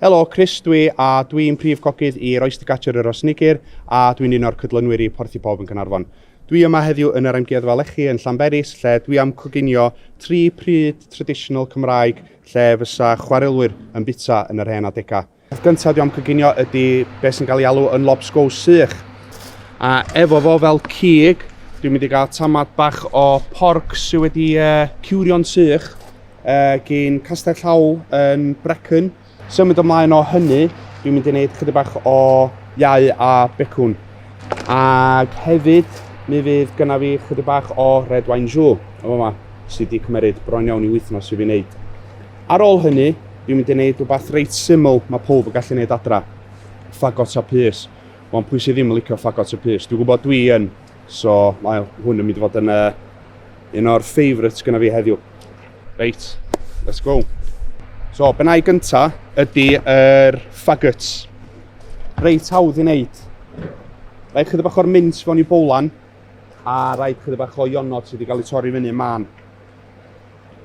Helo, Chris dwi'n prif cogydd i'r Oyster-catcher yr Osnigir a dwi'n un o'r cydlynwyr i Porthi Pob yn Caernarfon. Dwi yma heddiw yn yr amgueddfa lechi yn Llanberis, lle dwi am coginio 3 pryd traditional Cymraeg lle fysa chwarelwyr yn bita yn yr hen adegau. Peth gyntaf dwi am coginio ydy beth sy'n cael ei alw yn lobsgows sych. A efo fo fel cig, dwi'n mynd i gael tamad bach o porc sydd wedi ciwrio'n sych gyn castell llaw yn Brecon. Symud ymlaen o hynny, dwi'n mynd i wneud chydig bach o iau a becwn. Ac hefyd, mi fydd gyda fi chydig bach o red wine joux yma, sydd wedi cymryd bron iawn i wythnos i fi wneud. Ar ôl hynny, dwi'n mynd i wneud rhywbeth reit syml mae pob yn gallu wneud adra. Fagot a pys. Ond pwy sydd ddim yn licio fagot a pys? Dwi'n gwybod dwi yn, so mae hwn yn mynd i fod yn un o'r favourites gyda fi heddiw. Reit, let's go. So, benau gynta ydy yr faggots. Reit hawdd i wneud. Rhaid chydig bach o'r mint fewn i bowlan a rhaid chydig bach o ionod sydd wedi cael ei torri fyny man.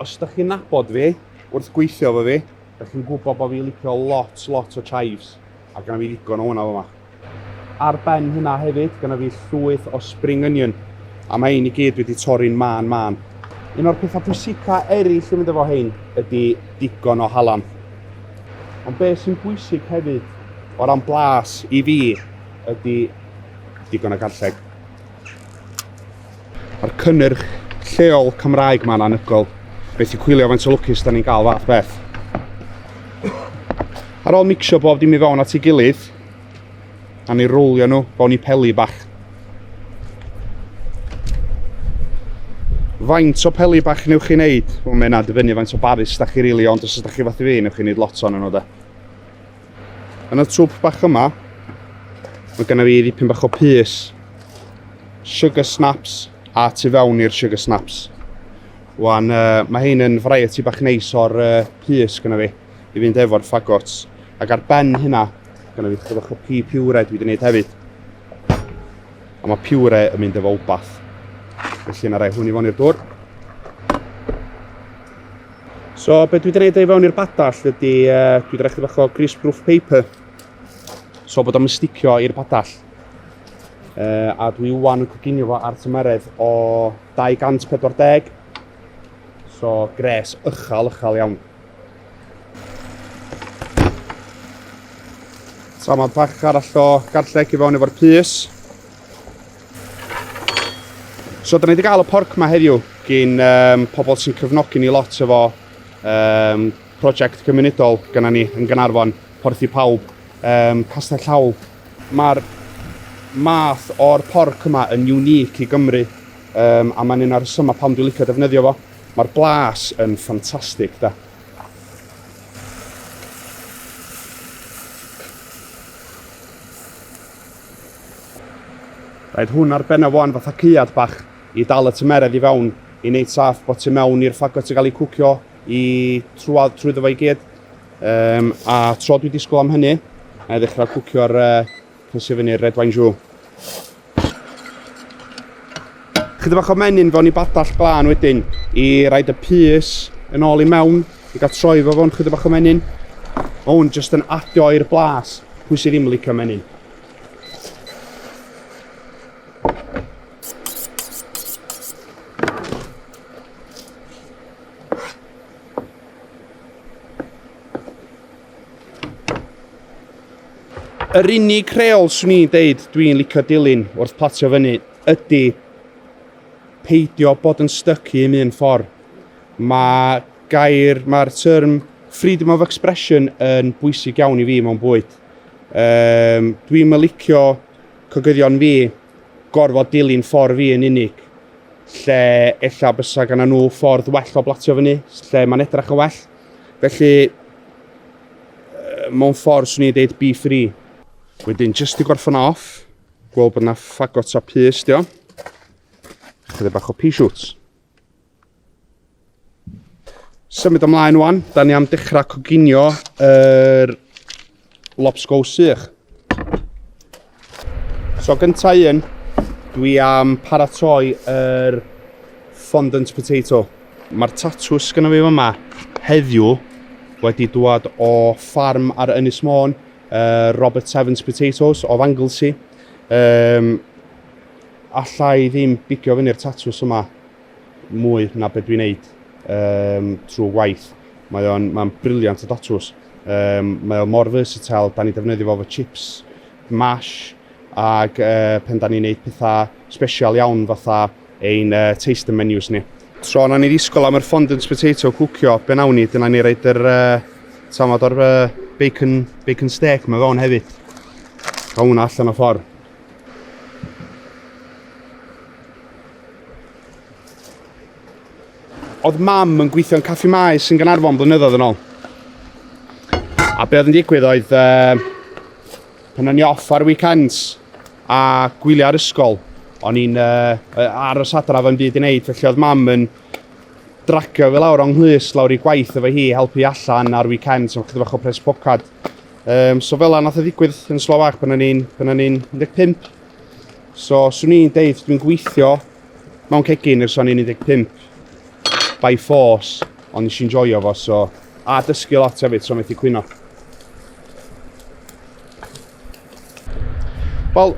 Os ydych chi'n nabod fi, wrth gweithio efo fi, ydych chi'n gwybod bod fi licio lot o chives a gyda fi ddigon o hwnna fyma. Ar ben hynna hefyd, gyda fi llwyth o spring onion a mae un i gyd wedi torri'n man. Un o'r pethau pwysica eraill yn mynd efo hein ydy digon o halan. Ond beth sy'n bwysig hefyd o ran blas i fi ydy digon o garlleg. A'r cynnyrch lleol Cymraeg ma'n anhygoel. Beth i chwilio faint o lwcus da ni'n gael fath beth. Ar ôl mixio bob dim i fewn at ei gilydd, a ni rwlio nhw fewn i peli bach. Faint o peli bach newch chi wneud? Wel, mae yna dyfynu faint o baris da chi rili, ond os ydych chi fath i fi, newch chi wneud lot o'n nhw da. Yn y twb bach yma, mae gennym fi ddipyn bach o pys, sugar snaps a tu fewn i'r sugar snaps. Wan, mae hein yn variety bach neis o'r pys gennym fi, i fynd efo'r faggots. Ac ar ben hynna, gennym fi chydig bach o pea piwre dwi wedi wneud hefyd. A mae piwre yn mynd efo wbath. Felly yna rai hwn i fewn i'r dŵr. So, beth dwi wedi gwneud ei fewn i'r badall ydy, dwi wedi rhaid bach o greaseproof paper. So bod o'n sticio i'r badall. A dwi wan yn coginio fo ar tymeredd o 240. So, gres uchal iawn. Tamad bach arall o garlleg i fewn efo'r pys. So, da ni wedi cael y porc yma heddiw gyn pobl sy'n cyfnogi ni lot efo prosiect cymunedol gyda ni yn Gaernarfon, Porthi Pawb, Castell Llaw. Mae'r math o'r porc yma yn unique i Gymru a mae'n un o'r rhesymau pam dwi'n licio defnyddio fo. Mae'r blas yn ffantastig da. Rhaid hwn ar benna fo'n fatha cyad bach i dal y tymeredd i fewn i wneud saff bod tu mewn i'r ffagot yn cael ei cwcio trwyddo fo i gyd. A tro dwi disgwyl am hynny, a ddechrau cwcio'r cysio fyny'r red wine joux. Chydig bach o menyn fewn i badall glân wedyn i roed y pys yn ôl i mewn, i gael troi fo fewn chydig bach o menyn. Mae hwn jyst yn adio i'r blas, pwy sydd ddim yn licio menyn. Yr unig reol swn i'n deud dwi'n licio dilyn wrth platio fyny ydy peidio bod yn stycu yn un ffordd. Mae'r term freedom of expression yn bwysig iawn i fi mewn bwyd. Dwi'n licio cogyddion fi gorfod dilyn ffordd fi yn unig, lle ella bysa ganddyn nhw ffordd well o blatio fyny, lle mae'n edrych yn well. Felly, mewn ffordd swn i'n deud be free. Wedyn, jyst i gorffan off, gweld bod yna ffagot o pys dio. Chydig bach o pea shoots. Symud ymlaen wan, da ni am dechrau coginio yr lobsgows sych. So gynta un, dwi am paratoi yr fondant potato. Mae'r tatws gyda fi yma heddiw wedi dŵad o ffarm ar Ynys Môn, Robert Sevens Potatoes o Anglesey. Allai ddim bigio fyny'r tatws yma mwy na beth dwi'n neud trwy gwaith. Mae'n briliant o tatws. Mae o mor versatile, da ni defnyddio fo chips, mash, ac pen da ni'n neud pethau special iawn fatha ein tasting menus ni. So, na ni ddisgol am yr fondant potato cwcio, be nawn ni, dyna ni reid yr tamad o'r bacon steak mae fewn hefyd. Ga hwnna allan o ffordd. Oedd mam yn gweithio'n Caffi Maes yn Gaernarfon blynyddoedd yn ôl. A be oedd yn digwydd oedd pan o'n i off ar weekends a gwylio ar ysgol, o'n i'n aros adra fo'n byd i wneud, felly oedd mam yn dragio fi lawr o'n nghlys lawr i gwaith efo hi, helpu allan ar weekends am chydig bach o pres pocad. So fel nath o ddigwydd yn Slowak pan o'n i'n 15. So, swn i'n deud dwi'n gweithio mewn cegin ers o'n i'n 15. By force, ond nes i'n joio fo, so... A dysgu lot hefyd, so methu cwyno. Wel,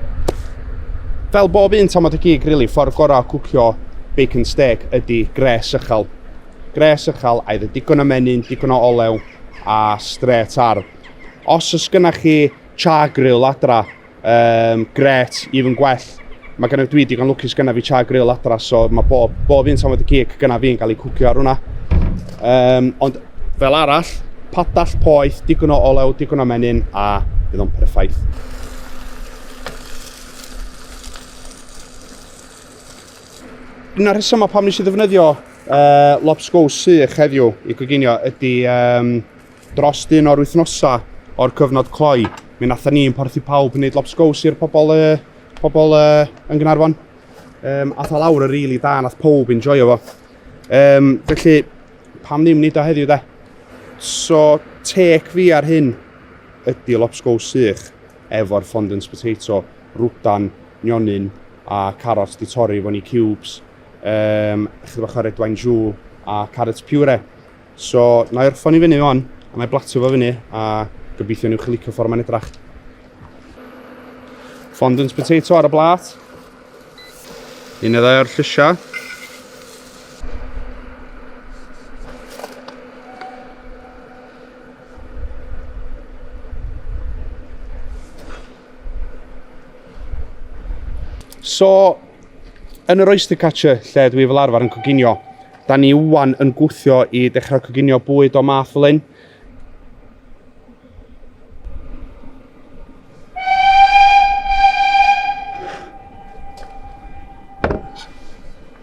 fel bob un tamad y gig, really, ffordd gorau cwcio bacon steak ydy gres uchel. Gres uchel, a iddo digon o menyn, digon o olew, a straight ar. Os oes gynnach chi char grill adra, gret, even gwell. Mae gynnu dwi digon lwcus gynna fi char grill adra, so mae bob un tamad y gig gynna fi'n cael ei cwcio ar hwnna. Ond fel arall, padall poeth, digon o olew, digon o menyn, a bydd o'n perffaith. Yna'r rheswm pam nes i ddefnyddio lobscows sych heddiw i Goginio ydy dros un o'r wythnosa o'r cyfnod cloi. Mi nathon ni'n porthi pawb yn gwneud lobscows i'r pobl yn Gaernarfon. Ath o lawr y rili da, nath pawb enjoyo fo. Felly, pam ddim nid o heddiw de? So, take fi ar hyn ydy lobscows sych efo'r fondant potato, rwdan, nionyn a carrots di torri fo'n i cubes. Chydig bach o red wine jus a carrot puree. So, na i orffan i fyny fon, a na i blatio fo fyny, a gobeithio newch chi licio ffordd mae'n edrach. Fondant potato ar y blat. Un o ddau o'r llysia. So, yn yr oyster catcher lle dwi fel arfer yn Goginio, da ni wwan yn gwthio i dechrau coginio bwyd o math fel hyn.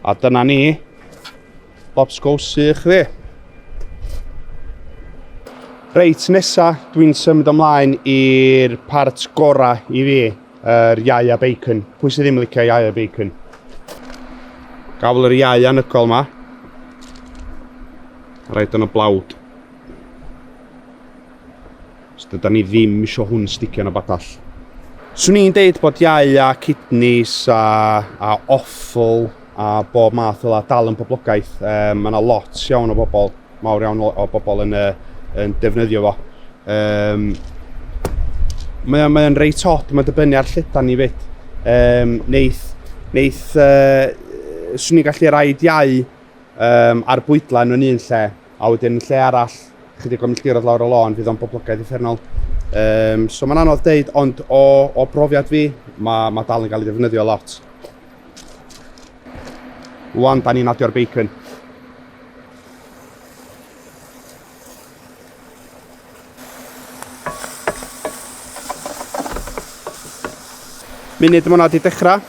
A dyna ni, lobscows sych fi. Reit, nesa dwi'n symud ymlaen i'r part gora i fi, yr iau a bacon. Pwy sydd ddim yn licio iau a bacon? Gafel yr iau anygol ma. Rhaid yn y blawd. Os dyda ni ddim isio hwn sticio yn y badall. Swn i'n deud bod iau a kidneys a offal a bob math o dal yn poblogaeth. Mae yna lot iawn o bobl, mawr iawn o bobl yn defnyddio fo. Mae'n reit hot, mae'n dibynnu ar llydan ni fyd. Swn i'n gallu rhaid iau ar bwydlan yn un lle, a wedyn lle arall, chydig o milltirodd lawr o lôn, fydd o'n boblogaeth uffernol. So mae'n anodd deud, ond o brofiad fi, mae dal yn cael ei defnyddio lot. Wan, da ni'n adio'r bacon. Munud yma wedi dechrau,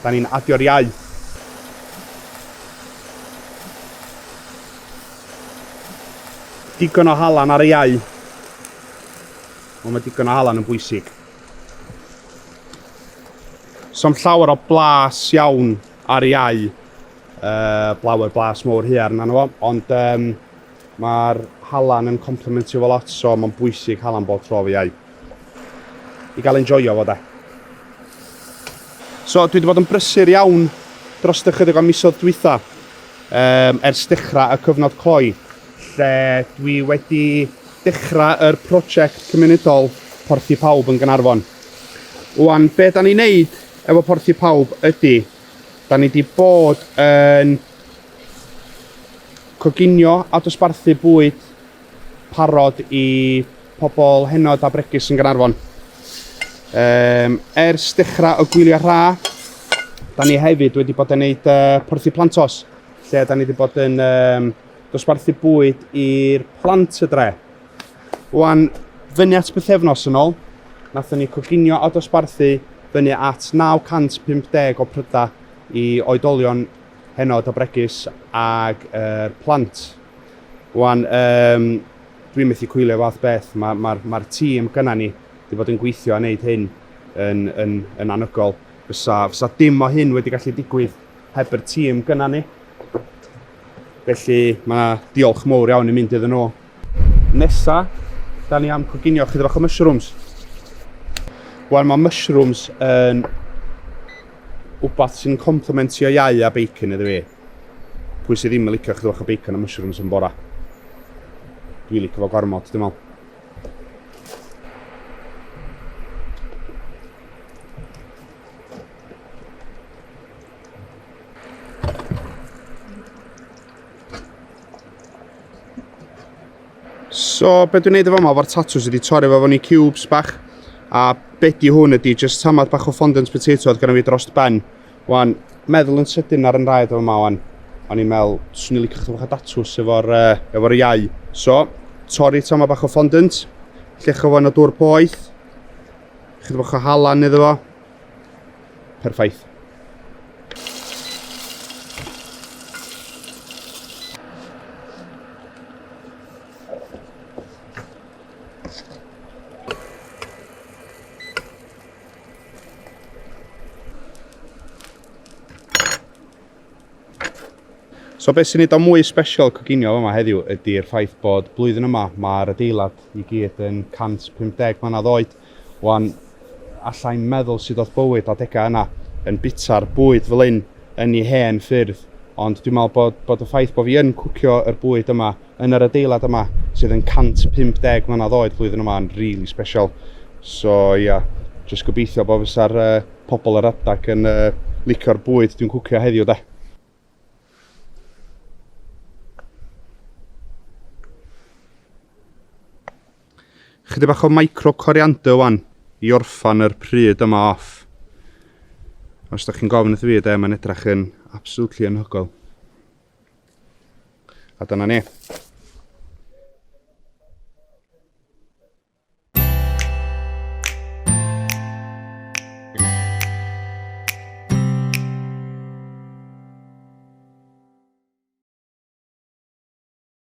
da ni'n adio'r iau. Digon o halan ar y iau. Ond mae digon o halan yn bwysig. So'm llawer o blas iawn ar y iau. Blawer blas mowr hiar na nhw, ond mae'r halan yn complementio fo lot, so mae'n bwysig halan bob tro fi iau. I gael enjoyo fo de. So, dwi wedi bod yn brysur iawn dros ychydig o misoedd dwytha ers dechrau y cyfnod cloi, lle dwi wedi dechrau yr prosiect cymunedol Porthi Pawb yn Gaernarfon. Wan, be da ni'n neud efo Porthi Pawb ydy, da ni wedi bod yn coginio a dosbarthu bwyd parod i pobl henod a bregus yn Gaernarfon. Ers dechrau y gwyliau rha, da ni hefyd wedi bod yn neud Porthi Plantos, lle da ni wedi bod yn dosbarthu bwyd i'r plant y dre. Wan, fyny at bythefnos yn ôl, nathon ni coginio a dosbarthu fyny at 950 o pryda i oedolion henod o bregus ag plant. Wan, dwi'n methu cwylio fath beth, mae'r tîm gyna ni wedi bod yn gweithio a wneud hyn yn anygol. Fysa dim o hyn wedi gallu digwydd heb yr tîm gyna ni. Felly mae diolch mowr iawn yn mynd iddyn nhw. Nesa, da ni am coginio chydig bach o mushrooms. Wan, mae mushrooms yn wbath sy'n complementio iau a bacon iddo fi. Pwy sydd ddim yn licio chydig bach o bacon a mushrooms yn bora. Dwi'n licio fo gormod, dwi'n meddwl. So, be dwi'n neud efo yma, fo'r tatws ydi torri fo fewn i cubes bach. A be di hwn ydi, just tamad bach o fondant potato oedd gyda fi dros ben. Wan, meddwl yn sydyn ar yn rhaid efo yma wan. O'n i'n meddwl, swn i'n licio chydig bach o datws efo'r iau. So, torri tamad bach o fondant. Llecho fo yn o dŵr poeth. Chydig bach o halan iddo fo. Perffaith. So beth sy'n neud o mwy special coginio yma heddiw ydy'r ffaith bod blwyddyn yma mae'r adeilad i gyd yn 150 mlynedd oed. Wan, allai'n meddwl sydd oedd bywyd adegau yna yn bita'r bwyd fel un yn ei hen ffyrdd. Ond dwi'n meddwl bod y ffaith bod fi yn cwcio yr bwyd yma yn yr adeilad yma sydd yn 150 mlynedd oed blwyddyn yma yn really special. So ia, jyst gobeithio bod fysa'r pobl yr adag yn licio'r bwyd dwi'n cwcio heddiw de. Chydig bach o micro coriander wan i orffan yr pryd yma off. Os da chi'n gofyn wrth fi, mae'n edrych yn absolutely anhygoel. A dyna ni.